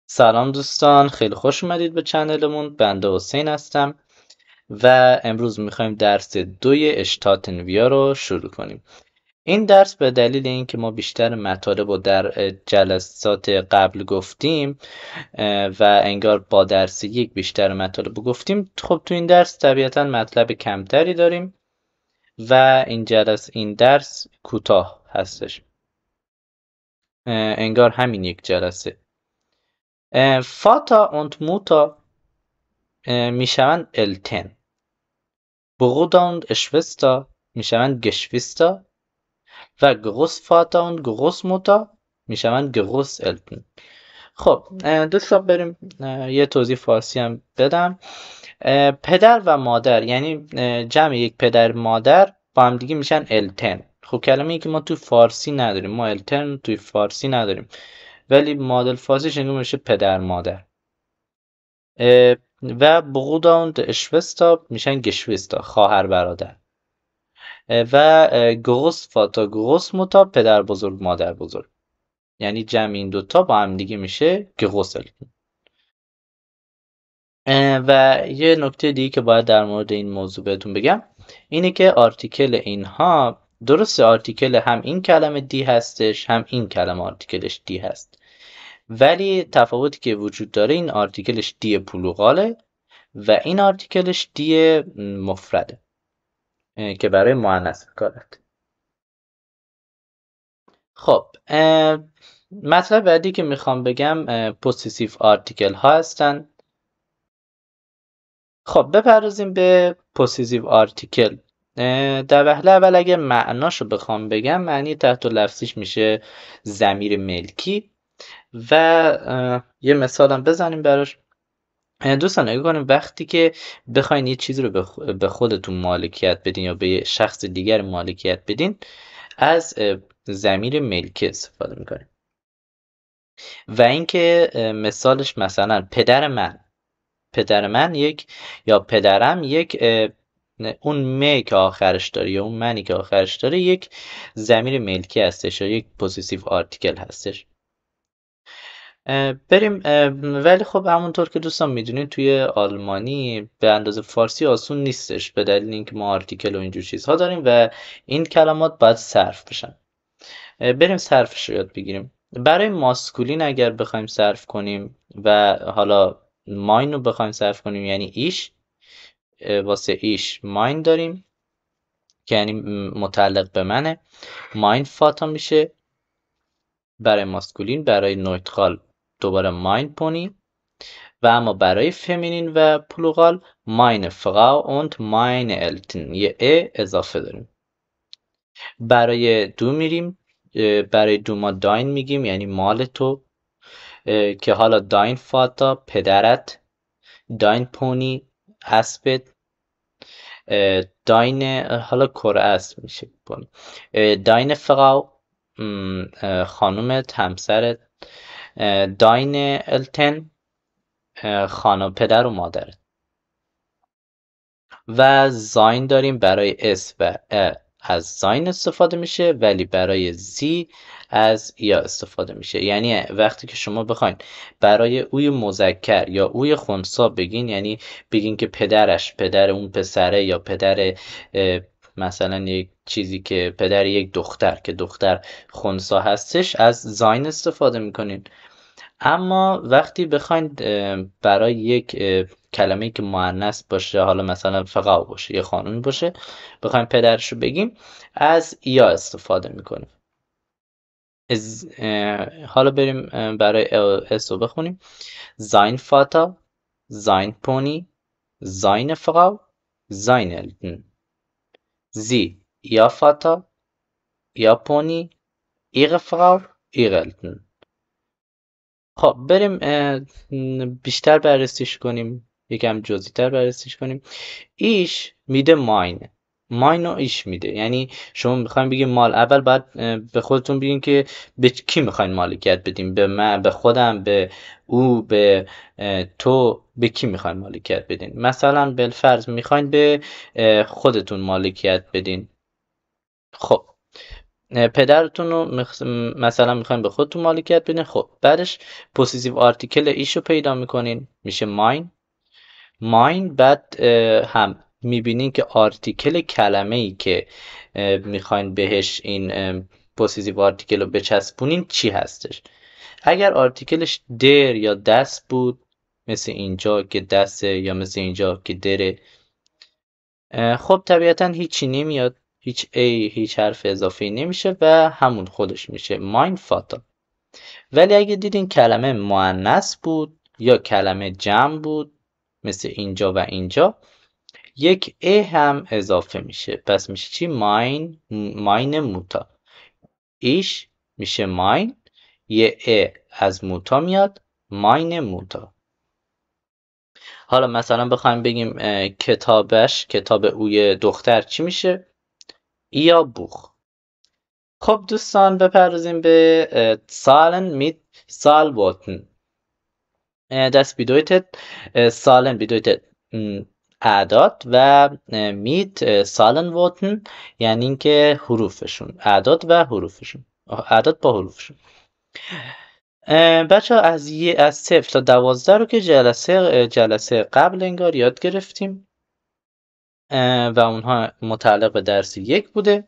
سلام دوستان، خیلی خوش اومدید به چنلمون. بنده حسین هستم و امروز میخوایم درس 2 اشتاتنویا رو شروع کنیم. این درس به دلیل اینکه ما بیشتر مطالب رو در جلسات قبل گفتیم و انگار با درس 1 بیشتر مطالب رو گفتیم، خب تو این درس طبیعتا مطلب کمتری داریم و این درس کوتاه هستش. انگار همین یک جلسه. فاتا und موتا میشوند التن. Bruder und Schwester میشوند Geschwister و Großvater und Großmutter میشوند Großeltern. خب دوستان بریم یه توضیح فارسی هم بدم. پدر و مادر یعنی جمع یک پدر مادر با هم دیگه میشن التن. خب کلمه ای که ما تو فارسی نداریم، ما التن توی فارسی نداریم، ولی مدل فارسیش انگار میشه پدر مادر. و Bruder und Schwester میشن Geschwister، خواهر برادر. و Großvater Großmutter پدر بزرگ مادر بزرگ، یعنی جمع این دوتا با هم دیگه میشه Großeltern. و یه نکته دیگه که باید در مورد این موضوع بهتون بگم اینه که آرتیکل اینها درسته، آرتیکل هم این کلمه دی هستش هم این کلمه آرتیکلش دی هست، ولی تفاوتی که وجود داره این آرتیکلش دی پلوغاله و این آرتیکلش دی مفرده که برای مؤنث کارد. خب مطلب بعدی که میخوام بگم پوزیتیو آرتیکل ها هستن. خب بپردازیم به پوزیتیو آرتیکل. در وهله اول اگه معناشو بخوام بگم، معنی تحت لفظیش میشه ضمیر ملکی و یه مثالم بزنیم براش. دوستان نگاه کنیم وقتی که بخواین یه چیزی رو به خودتون مالکیت بدین یا به شخص دیگر مالکیت بدین، از ضمیر ملکی استفاده میکنیم. و اینکه مثالش مثلا پدر من یک یا پدرم یک، اون م که آخرش داره یا اون منی که آخرش داره یک ضمیر ملکی هستش یا یک پوزیتیو آرتیکل هستش. بریم. ولی خب همونطور که دوستان میدونید توی آلمانی به اندازه فارسی آسون نیستش، به دلیل اینکه ما آرتیکل و اینجور چیزها داریم و این کلمات باید صرف بشن. بریم صرفش رو یاد بگیریم. برای ماسکولین اگر بخوایم صرف کنیم و حالا ماین رو بخوایم صرف کنیم یعنی ایش، واسه ایش ماین داریم که یعنی متعلق به منه، ماین فاتا میشه برای ماسکولین. برای نویترال دوباره ماین پونی و اما برای فمینین و پلوغال ماین فراو und ماین التن، یه ا اضافه داریم. برای دو میریم، برای دو ما داین میگیم یعنی مال تو، که حالا داین فاتا پدرت، داین پونی اسبت، داین حالا کره اسب میشه پونی، داین فراو خانومت همسرت، داین التن خانم پدر و مادرت. و زاین داریم، برای اس و از زاین استفاده میشه ولی برای زی از یا استفاده میشه. یعنی وقتی که شما بخواین برای اوی مذکر یا اوی خنثی بگین، یعنی بگین که پدر اون پسره یا پدر مثلا یک چیزی که پدر یک دختر که دختر خنثی هستش، از زاین استفاده میکنین. اما وقتی بخواین برای یک کلمه‌ای که مؤنث باشه، حالا مثلا فقاو باشه یا خانومی باشه، بخوایم پدرشو بگیم، از یا استفاده میکنیم. حالا بریم برای اس رو بخونیم. زاین فاتا، زاین پونی، زاین فراو، زاین التن. زی یا فاتا، یا پونی، ihre Frau, ihre Eltern. خب بریم بیشتر بررسیش کنیم، یکم جزئی‌تر بررسیش کنیم. ایش میده ماین رو ایش میده، یعنی شما میخواین بگیم مال، اول باید به خودتون بگین که به کی میخواین مالکیت بدیم، به من، به خودم، به او، به تو، به کی میخواین مالکیت بدین. مثلا بالفرض میخواین به خودتون مالکیت بدین. خب پدرتون رو مثلا میخواین به خودتون مالکیت بدین. خب بعدش پوزیتیو آرتیکل ایشو پیدا میکنین، میشه ماین. بعد هم میبینین که آرتیکل کلمه ای که میخواین بهش این پوزیتیو آرتیکل رو بچسبونین چی هستش. اگر آرتیکلش در یا دست بود، مثل اینجا که دسته یا مثل اینجا که دره، خب طبیعتا هیچی نمیاد، هیچ حرف اضافی نمیشه و همون خودش میشه ماین فاتا. ولی اگه دیدین کلمه مؤنث بود یا کلمه جمع بود، مثل اینجا و اینجا، یک ا هم اضافه میشه. پس میشه چی؟ ماین موتا. ایش میشه ماین، یه ا از موتا میاد، ماین موتا. حالا مثلا بخوایم بگیم کتاب اوی دختر چی میشه؟ یا بوخ. خب دوستان بپردازیم به سالن میت سال ووتن. Das bedeutet Zahlen bedeutet اعداد و میت سالن ووتن یعنی اینکه حروفشون، اعداد و حروفشون، اعداد با حروفشون. بچه ها از 0 تا 12 رو که جلسه قبل انگار یاد گرفتیم و اونها متعلق به درس 1 بوده.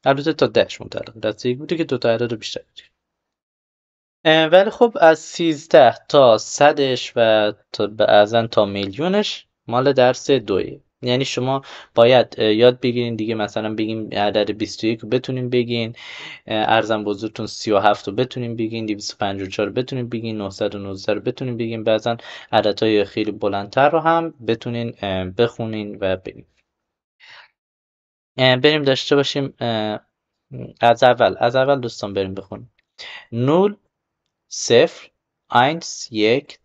البته تا 10 متعلق به درس 1 بوده که دو تا اعداد رو بیشتر داریم. ولی خب از 13 تا 100ش و بعضا تا میلیونش مال درس 2. یعنی شما باید یاد بگیرین دیگه، مثلا بگیم عدد 21 رو بتونین بگین، ارزم بزرگتون 37 رو بتونین بگین، 254 رو بتونین بگین، 919 رو بتونین بگین، بعضا عددهای خیلی بلندتر رو هم بتونین بخونین و بگین. بریم داشته باشیم از اول دوستان بریم بخونیم. 0 صفر 1 1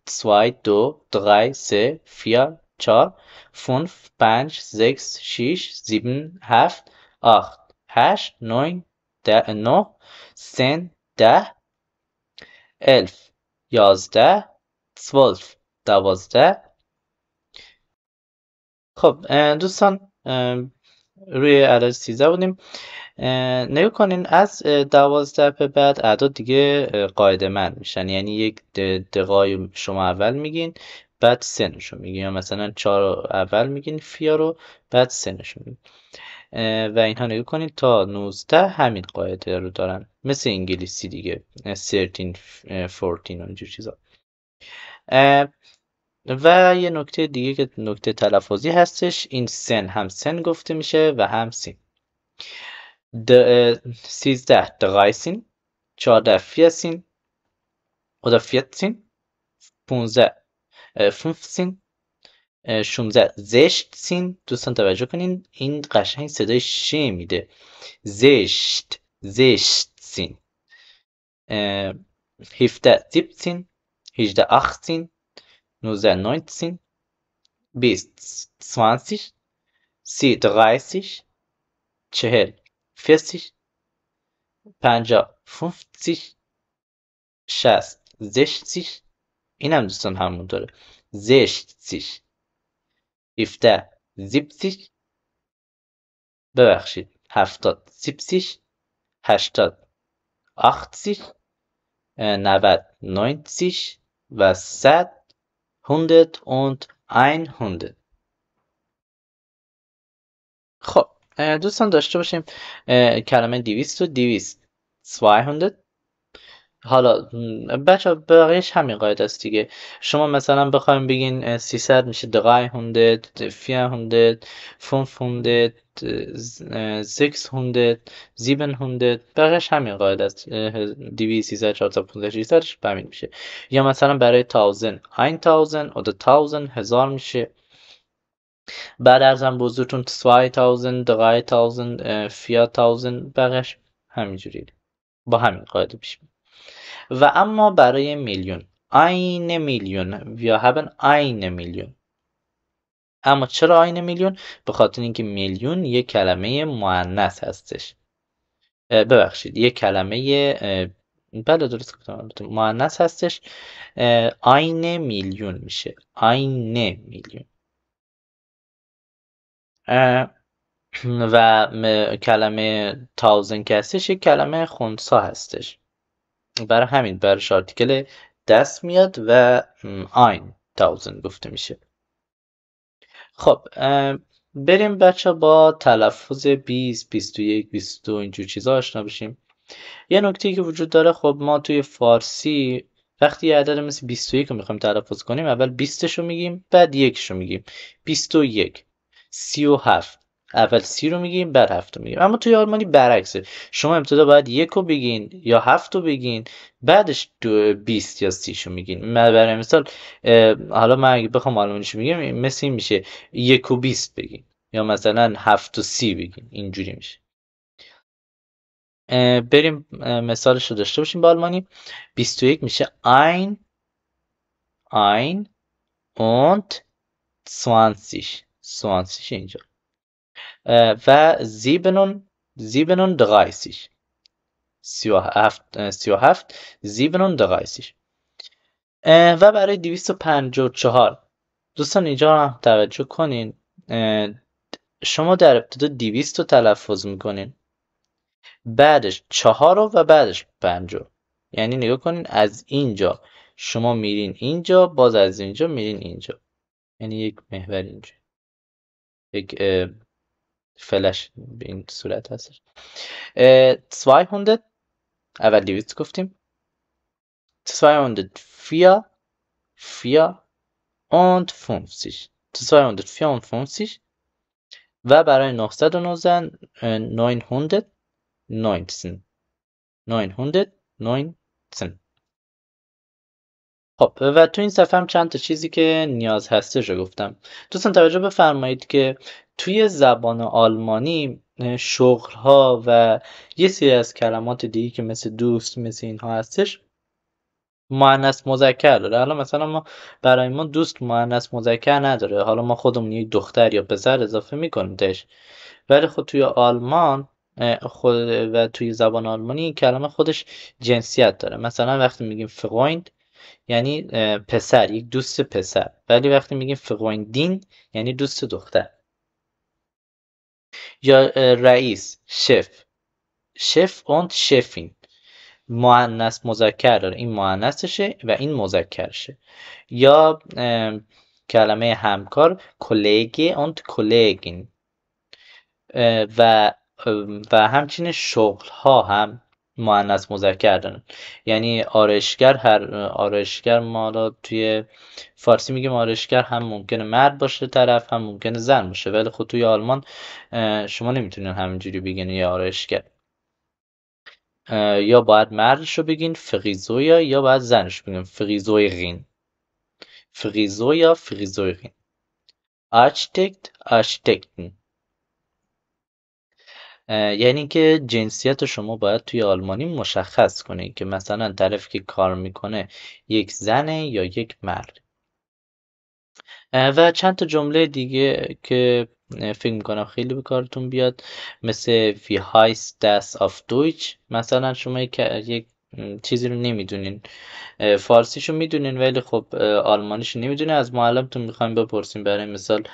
2 2 3 3 4 4 5 5 6 6 7 7 8 8 9 9 10 10 11 11 12 12. خب دوستان روی عدد 13 بودیم. نگاه کنین از 12 به بعد اعداد دیگه قاعده من میشن، یعنی یک دقای شما اول میگین بعد سنشو میگین، یا مثلا 4 اول میگین فیا رو بعد سنشو میگین و اینها. نگاه کنین تا 19 همین قاعده رو دارن، مثل انگلیسی دیگه 13 14 و اینجور چیزا. و یه نکته دیگه که نکته تلفظی هستش، این سن هم سن گفته میشه و هم سین. 13 13 14 14 oder 14 15 15 16 16. دوستان توجه کنین این قشنگ صدای ش میده، زشت 17 17 18 18 19 19 20 20 30 30 40 40 50 50 60 60. این هم دوستان همون داره 60 17 70 ببخشید 70 70 80 80 90 90 و 100 100 und 100. خب دوستان داشته باشیم کلمه 200 و 200 200. حالا بچه بقیهش همین قاعده است دیگه. شما مثلا بخوایم بگین 300 میشه 300 400 500 600 700. بقیهش همین قاعده است، 200 300 400 500 600 همین میشه. یا مثلا برای 1000 1000 oder 1000 هزار میشه. بعد ارزم بزرگتون 2000 3000 4000 بقیهش همینجوری با همین قاعده پیش میره. و اما برای میلیون eine میلیون wir haben eine میلیون. اما چرا eine میلیون؟ به خاطر اینکه میلیون یک کلمه مؤنث هستش. ببخشید یک کلمه بله درست گفتم مؤنث هستش. eine میلیون میشه eine میلیون. و کلمه تاوزن که هستش یک کلمه خنثی هستش، برای همین برش آرتیکل دست میاد و ein تاوزن گفته میشه. خب بریم بچه با تلفظ 20 21 22 اینجور چیزا آشنا بشیم. یه نکته که وجود داره، خب ما توی فارسی وقتی یه عدد مثل 21 رو میخوایم تلفظ کنیم اول 20 رو میگیم بعد 1 رو میگیم. 21 37 اول 30 رو میگیم بعد 7 رو میگیم. اما توی آلمانی برعکسه، شما ابتدا باید 1 رو بگین یا 7 رو بگین بعدش 20 یا 30 رو میگین. برای مثال حالا من اگه بخوام آلمانیشو بگم مثل این میشه 1 و 20 بگین یا مثلا 7 و 30 بگین، اینجوری میشه. بریم مثالش رو داشته باشیم با آلمانی. 21 میشه ein und 20 اینجا و 37 37 37 و برای 254 دوستان اینجا هم توجه کنین، شما در ابتدا 200 رو تلفظ میکنین بعدش 4 و بعدش 5. یعنی نگاه کنین از اینجا شما میرین اینجا، باز از اینجا میرین اینجا، یعنی یک محور اینجا، یک فلش به این صورت هستش. 200 اول 200 گفتیم، 204 54 254 و برای 919 919. خب و تو این صفحه هم چند تا چیزی که نیاز هستش رو گفتم. دوستان توجه بفرمایید که توی زبان آلمانی شغل ها و یه سری از کلمات دیگه که مثل دوست مثل اینها هستش مؤنث مذکر داره. حالا مثلا ما برای ما دوست مؤنث مذکر نداره، حالا ما خودمون یک دختر یا پسر اضافه میکنیم تش، ولی خود توی آلمان خود و توی زبان آلمانی این کلمه خودش جنسیت داره. مثلا وقتی میگیم فرویند یعنی پسر، یک دوست پسر، ولی وقتی میگیم فرویندین یعنی دوست دختر. یا رئیس، شف und شفین، مؤنث مذکر داره، این مؤنثشه و این مذکرشه. یا کلمه همکار کلege und کلگین و همچنین شغل ها هم مؤنث مذکر دارن. یعنی آرایشگر ما توی فارسی میگیم آرایشگر، هم ممکنه مرد باشه طرف هم ممکنه زن باشه، ولی خود توی آلمان شما نمیتونین همینجوری بگین یه آرایشگر، یا باید مردش رو بگین فقیزویا یا باید زنش بگین فقیزویغین، فقیزویا فقیزویغین. آرشتکتن یعنی که جنسیت شما باید توی آلمانی مشخص کنید که مثلا طرفی که کار میکنه یک زنه یا یک مرد. و چند تا جمله دیگه که فکر میکنم خیلی به کارتون بیاد، مثل wie heißt das auf Deutsch. مثلا شما یک چیزی رو نمیدونین، فارسیشو میدونین ولی خب آلمانیشو نمیدونین، از معلمتون میخوایم بپرسین. برای مثال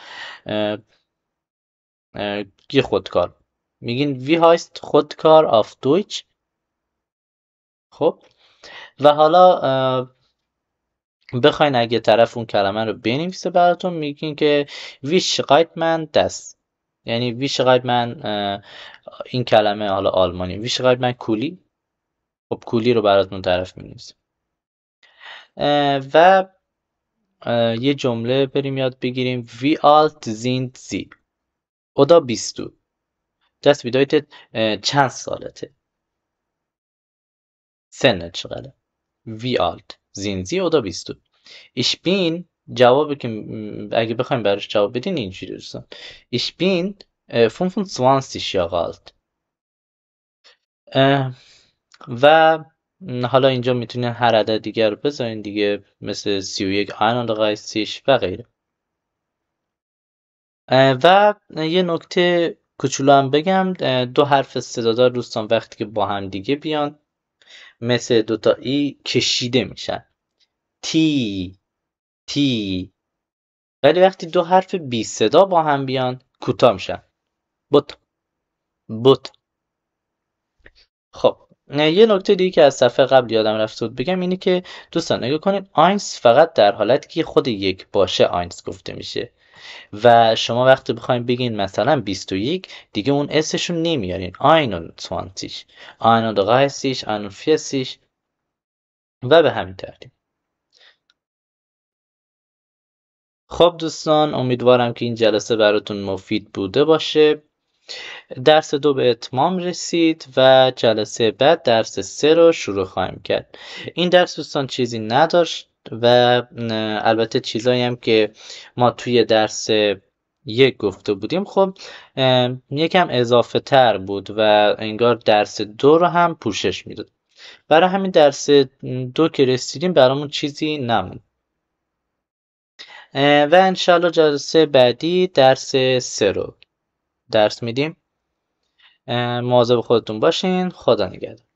یه خودکار میگین wie heißt خودکار auf Deutsch. خب و حالا بخواین اگه طرف اون کلمه رو بنویسه براتون میگین که wie schreibt man das، یعنی wie schreibt man این کلمه حالا آلمانی wie schreibt man کولی. خب کولی رو براتون طرف مینویسه. و یه جمله بریم یاد بگیریم wie alt sind sie oder bist du. Das bedeutet چند سالته، سنت چقدره. wie alt sind sie oder bist du. Ich bin جوابی که اگه بخوایم براش جواب بدین اینجوری دوستان، ich bin 25 Jahre alt. و حالا اینجا میتونین هر عدد دیگر رو بذارین دیگه، مثل 31 31 و غیره. و یه نکته کوچولو هم بگم، دو حرف صدادار دوستان وقتی که با هم دیگه بیان مثل دوتا ای کشیده میشن، تی تی، ولی وقتی دو حرف بی صدا با هم بیان کوتاه میشن، بوت بوت. خب یه نکته دیگه که از صفحه قبل یادم رفت بود بگم اینه که دوستان نگاه کنید آینس فقط در حالتی که خود یک باشه آینس گفته میشه و شما وقتی بخواید بگین مثلا 21 دیگه اون اسشون نمیارین 21 31 41 و به همین ترتیب. خب دوستان امیدوارم که این جلسه براتون مفید بوده باشه. درس 2 به اتمام رسید و جلسه بعد درس 3 رو شروع خواهیم کرد. این درس دوستان چیزی نداشت و البته چیزایی هم که ما توی درس 1 گفته بودیم خب یکم اضافه تر بود و انگار درس 2 رو هم پوشش میداد. برای همین درس 2 که رسیدیم برامون چیزی نموند و انشالله جلسه بعدی درس 3 رو درس میدیم. مواظب خودتون باشین. خدا نگهدار.